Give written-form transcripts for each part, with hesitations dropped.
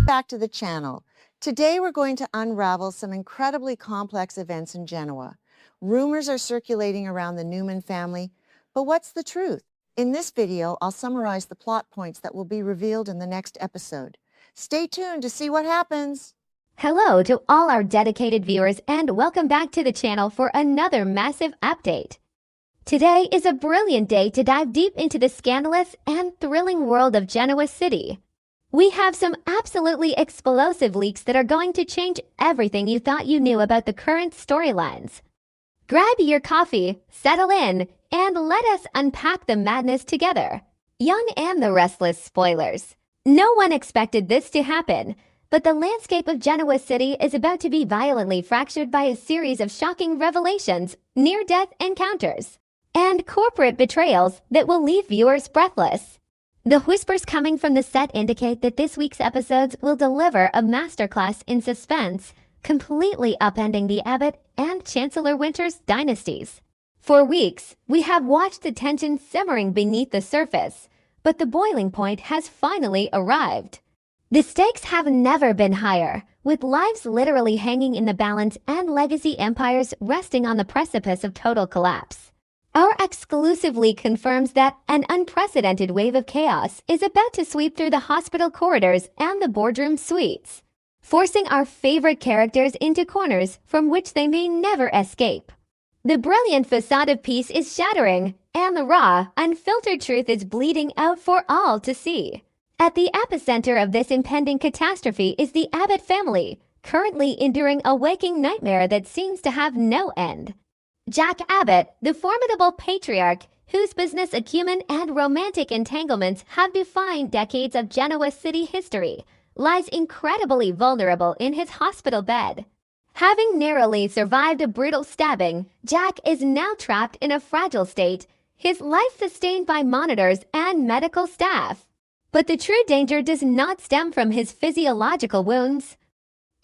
back to the channel. Today we're going to unravel some incredibly complex events in Genoa. Rumors are circulating around the Newman family, but what's the truth? In this video, I'll summarize the plot points that will be revealed in the next episode. Stay tuned to see what happens. Hello to all our dedicated viewers and welcome back to the channel for another massive update. Today is a brilliant day to dive deep into the scandalous and thrilling world of Genoa City. We have some absolutely explosive leaks that are going to change everything you thought you knew about the current storylines. Grab your coffee, settle in, and let us unpack the madness together. Young and the Restless spoilers. No one expected this to happen, but the landscape of Genoa City is about to be violently fractured by a series of shocking revelations, near-death encounters, and corporate betrayals that will leave viewers breathless. The whispers coming from the set indicate that this week's episodes will deliver a masterclass in suspense, completely upending the Abbott and Chancellor Winter's dynasties. For weeks, we have watched the tension simmering beneath the surface, but the boiling point has finally arrived. The stakes have never been higher, with lives literally hanging in the balance and legacy empires resting on the precipice of total collapse. Our exclusive leak confirms that an unprecedented wave of chaos is about to sweep through the hospital corridors and the boardroom suites, forcing our favorite characters into corners from which they may never escape. The brilliant facade of peace is shattering, and the raw, unfiltered truth is bleeding out for all to see. At the epicenter of this impending catastrophe is the Abbott family, currently enduring a waking nightmare that seems to have no end. Jack Abbott, the formidable patriarch, whose business acumen and romantic entanglements have defined decades of Genoa City history, lies incredibly vulnerable in his hospital bed. Having narrowly survived a brutal stabbing, Jack is now trapped in a fragile state, his life sustained by monitors and medical staff. But the true danger does not stem from his physiological wounds.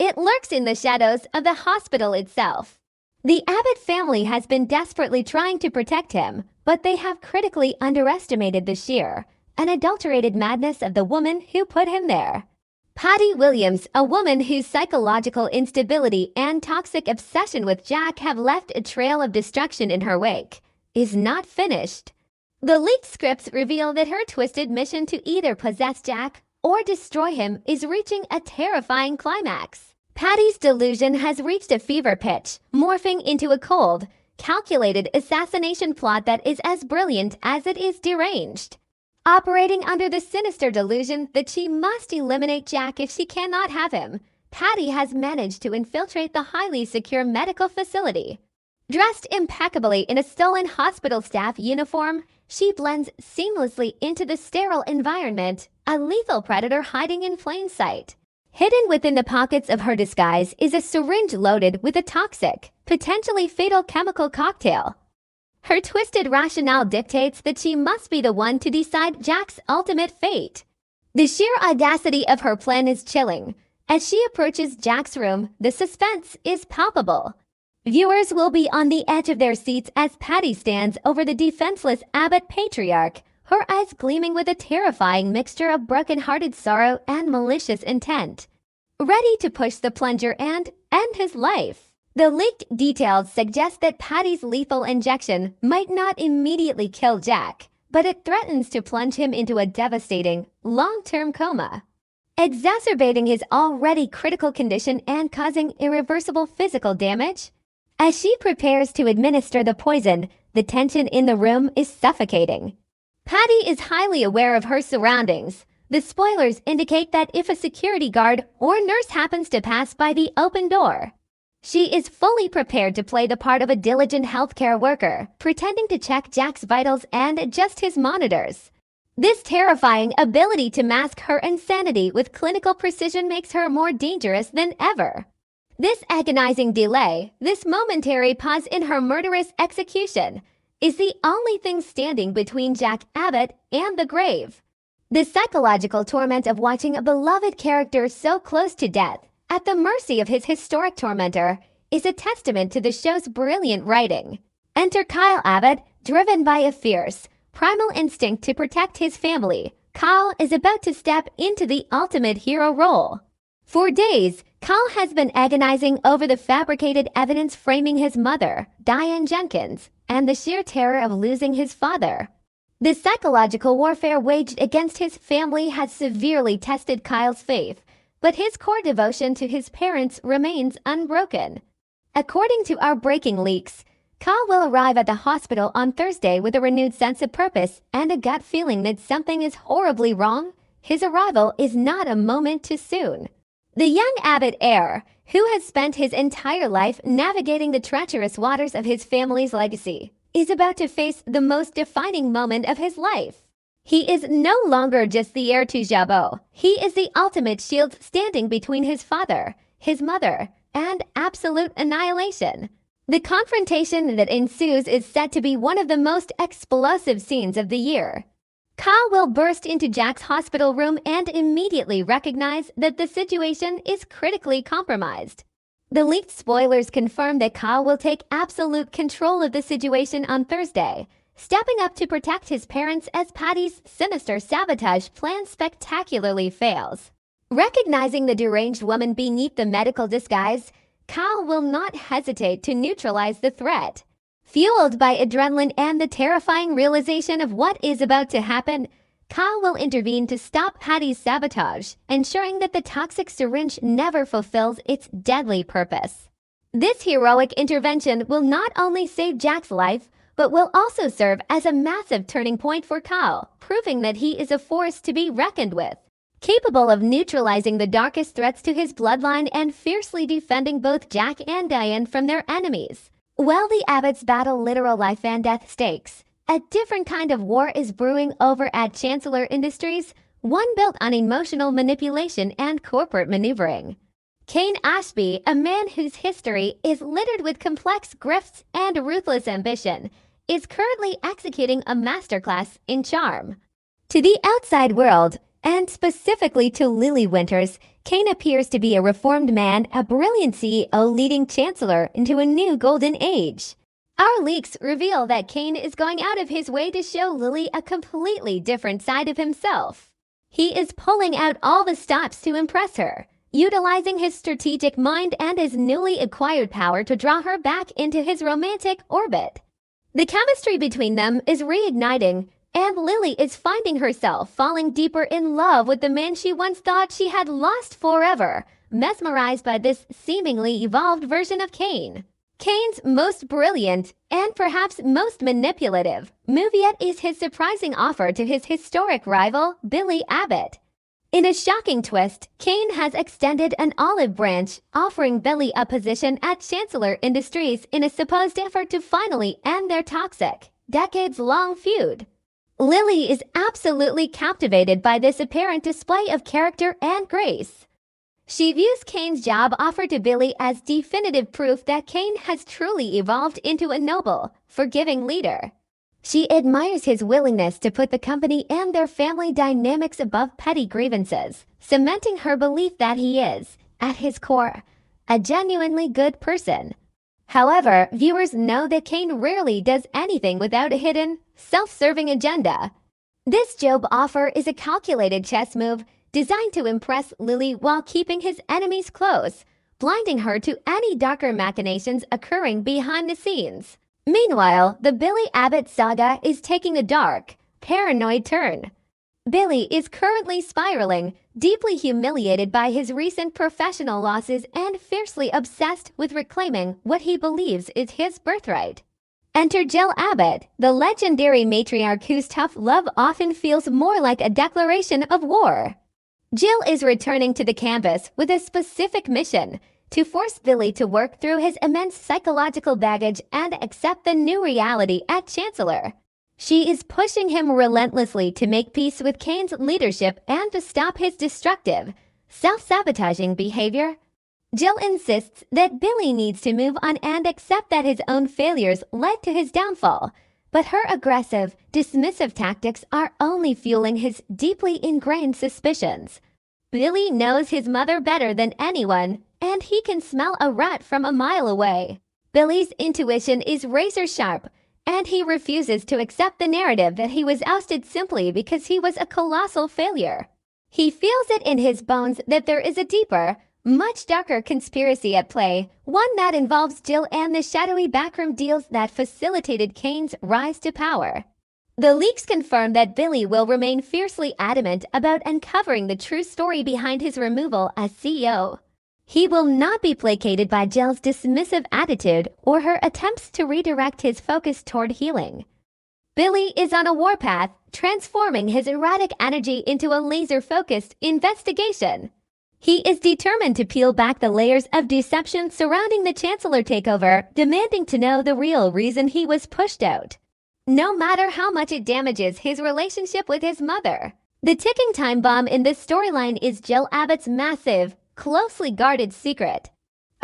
It lurks in the shadows of the hospital itself. The Abbott family has been desperately trying to protect him, but they have critically underestimated the sheer, unadulterated madness of the woman who put him there. Patty Williams, a woman whose psychological instability and toxic obsession with Jack have left a trail of destruction in her wake, is not finished. The leaked scripts reveal that her twisted mission to either possess Jack or destroy him is reaching a terrifying climax. Patty's delusion has reached a fever pitch, morphing into a cold, calculated assassination plot that is as brilliant as it is deranged. Operating under the sinister delusion that she must eliminate Jack if she cannot have him, Patty has managed to infiltrate the highly secure medical facility. Dressed impeccably in a stolen hospital staff uniform, she blends seamlessly into the sterile environment, a lethal predator hiding in plain sight. Hidden within the pockets of her disguise is a syringe loaded with a toxic, potentially fatal chemical cocktail. Her twisted rationale dictates that she must be the one to decide Jack's ultimate fate. The sheer audacity of her plan is chilling. As she approaches Jack's room, the suspense is palpable. Viewers will be on the edge of their seats as Patty stands over the defenseless Abbott patriarch, her eyes gleaming with a terrifying mixture of broken-hearted sorrow and malicious intent, ready to push the plunger and end his life. The leaked details suggest that Patty's lethal injection might not immediately kill Jack, but it threatens to plunge him into a devastating, long-term coma, exacerbating his already critical condition and causing irreversible physical damage. As she prepares to administer the poison, the tension in the room is suffocating. Patty is highly aware of her surroundings. The spoilers indicate that if a security guard or nurse happens to pass by the open door, she is fully prepared to play the part of a diligent healthcare worker, pretending to check Jack's vitals and adjust his monitors. This terrifying ability to mask her insanity with clinical precision makes her more dangerous than ever. This agonizing delay, this momentary pause in her murderous execution, is the only thing standing between Jack Abbott and the grave. The psychological torment of watching a beloved character so close to death, at the mercy of his historic tormentor, is a testament to the show's brilliant writing. Enter Kyle Abbott, driven by a fierce, primal instinct to protect his family. Kyle is about to step into the ultimate hero role. For days, Carl has been agonizing over the fabricated evidence framing his mother, Diane Jenkins, and the sheer terror of losing his father. The psychological warfare waged against his family has severely tested Kyle's faith, but his core devotion to his parents remains unbroken. According to our breaking leaks, Kyle will arrive at the hospital on Thursday with a renewed sense of purpose and a gut feeling that something is horribly wrong. His arrival is not a moment too soon. The young Abbott heir, who has spent his entire life navigating the treacherous waters of his family's legacy, is about to face the most defining moment of his life. He is no longer just the heir to Jabot. He is the ultimate shield standing between his father, his mother, and absolute annihilation. The confrontation that ensues is set to be one of the most explosive scenes of the year. Kyle will burst into Jack's hospital room and immediately recognize that the situation is critically compromised. The leaked spoilers confirm that Kyle will take absolute control of the situation on Thursday, stepping up to protect his parents as Patty's sinister sabotage plan spectacularly fails. Recognizing the deranged woman beneath the medical disguise, Kyle will not hesitate to neutralize the threat. Fueled by adrenaline and the terrifying realization of what is about to happen, Kyle will intervene to stop Patty's sabotage, ensuring that the toxic syringe never fulfills its deadly purpose. This heroic intervention will not only save Jack's life, but will also serve as a massive turning point for Kyle, proving that he is a force to be reckoned with, capable of neutralizing the darkest threats to his bloodline and fiercely defending both Jack and Diane from their enemies. While the Abbotts battle literal life and death stakes, a different kind of war is brewing over at Chancellor Industries, one built on emotional manipulation and corporate maneuvering. Kane Ashby, a man whose history is littered with complex grifts and ruthless ambition, is currently executing a masterclass in charm. To the outside world, and specifically to Lily Winters, Kane appears to be a reformed man, a brilliant CEO leading Chancellor into a new golden age. Our leaks reveal that Kane is going out of his way to show Lily a completely different side of himself. He is pulling out all the stops to impress her, utilizing his strategic mind and his newly acquired power to draw her back into his romantic orbit. The chemistry between them is reigniting, and Lily is finding herself falling deeper in love with the man she once thought she had lost forever, mesmerized by this seemingly evolved version of Kane. Kane's most brilliant, and perhaps most manipulative, move yet is his surprising offer to his historic rival, Billy Abbott. In a shocking twist, Kane has extended an olive branch, offering Billy a position at Chancellor Industries in a supposed effort to finally end their toxic, decades-long feud. Lily is absolutely captivated by this apparent display of character and grace. She views Kane's job offer to Billy as definitive proof that Kane has truly evolved into a noble, forgiving leader. She admires his willingness to put the company and their family dynamics above petty grievances, cementing her belief that he is, at his core, a genuinely good person. However, viewers know that Kane rarely does anything without a hidden, self-serving agenda. This job offer is a calculated chess move designed to impress Lily while keeping his enemies close, blinding her to any darker machinations occurring behind the scenes. Meanwhile, the Billy Abbott saga is taking a dark, paranoid turn. Billy is currently spiraling, deeply humiliated by his recent professional losses and fiercely obsessed with reclaiming what he believes is his birthright. Enter Jill Abbott, the legendary matriarch whose tough love often feels more like a declaration of war. Jill is returning to the campus with a specific mission: to force Billy to work through his immense psychological baggage and accept the new reality at Chancellor. She is pushing him relentlessly to make peace with Kane's leadership and to stop his destructive, self-sabotaging behavior. Jill insists that Billy needs to move on and accept that his own failures led to his downfall, but her aggressive, dismissive tactics are only fueling his deeply ingrained suspicions. Billy knows his mother better than anyone, and he can smell a rat from a mile away. Billy's intuition is razor sharp, and he refuses to accept the narrative that he was ousted simply because he was a colossal failure. He feels it in his bones that there is a deeper, much darker conspiracy at play, one that involves Jill and the shadowy backroom deals that facilitated Kane's rise to power. The leaks confirm that Billy will remain fiercely adamant about uncovering the true story behind his removal as CEO. He will not be placated by Jill's dismissive attitude or her attempts to redirect his focus toward healing. Billy is on a warpath, transforming his erratic energy into a laser-focused investigation. He is determined to peel back the layers of deception surrounding the Chancellor takeover, demanding to know the real reason he was pushed out, no matter how much it damages his relationship with his mother. The ticking time bomb in this storyline is Jill Abbott's massive, closely guarded secret.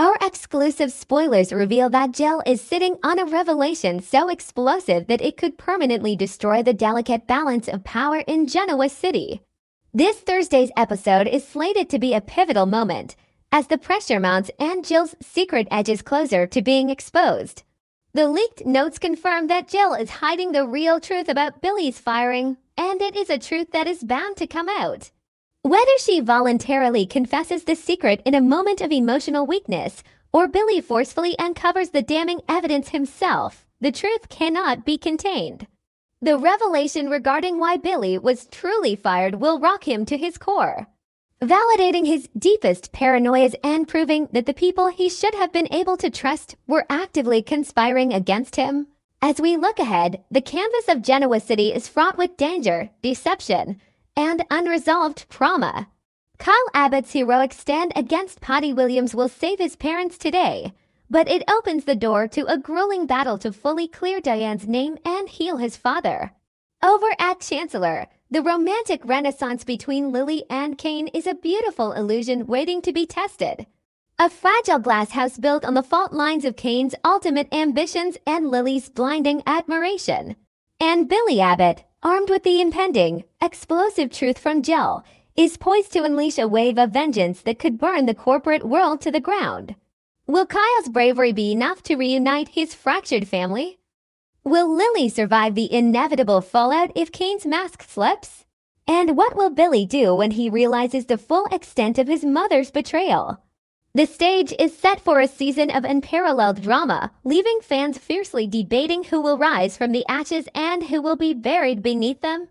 Our exclusive spoilers reveal that Jill is sitting on a revelation so explosive that it could permanently destroy the delicate balance of power in Genoa City. This Thursday's episode is slated to be a pivotal moment, as the pressure mounts and Jill's secret edges closer to being exposed. The leaked notes confirm that Jill is hiding the real truth about Billy's firing, and it is a truth that is bound to come out. Whether she voluntarily confesses the secret in a moment of emotional weakness, or Billy forcefully uncovers the damning evidence himself, the truth cannot be contained. The revelation regarding why Billy was truly fired will rock him to his core, validating his deepest paranoias and proving that the people he should have been able to trust were actively conspiring against him. As we look ahead, the canvas of Genoa City is fraught with danger, deception, and unresolved trauma. Kyle Abbott's heroic stand against Patty Williams will save his parents today, but it opens the door to a grueling battle to fully clear Diane's name and heal his father. Over at Chancellor, the romantic renaissance between Lily and Kane is a beautiful illusion waiting to be tested. A fragile glass house built on the fault lines of Kane's ultimate ambitions and Lily's blinding admiration. And Billy Abbott, armed with the impending, explosive truth from Jill, is poised to unleash a wave of vengeance that could burn the corporate world to the ground. Will Kyle's bravery be enough to reunite his fractured family? Will Lily survive the inevitable fallout if Kane's mask slips? And what will Billy do when he realizes the full extent of his mother's betrayal? The stage is set for a season of unparalleled drama, leaving fans fiercely debating who will rise from the ashes and who will be buried beneath them.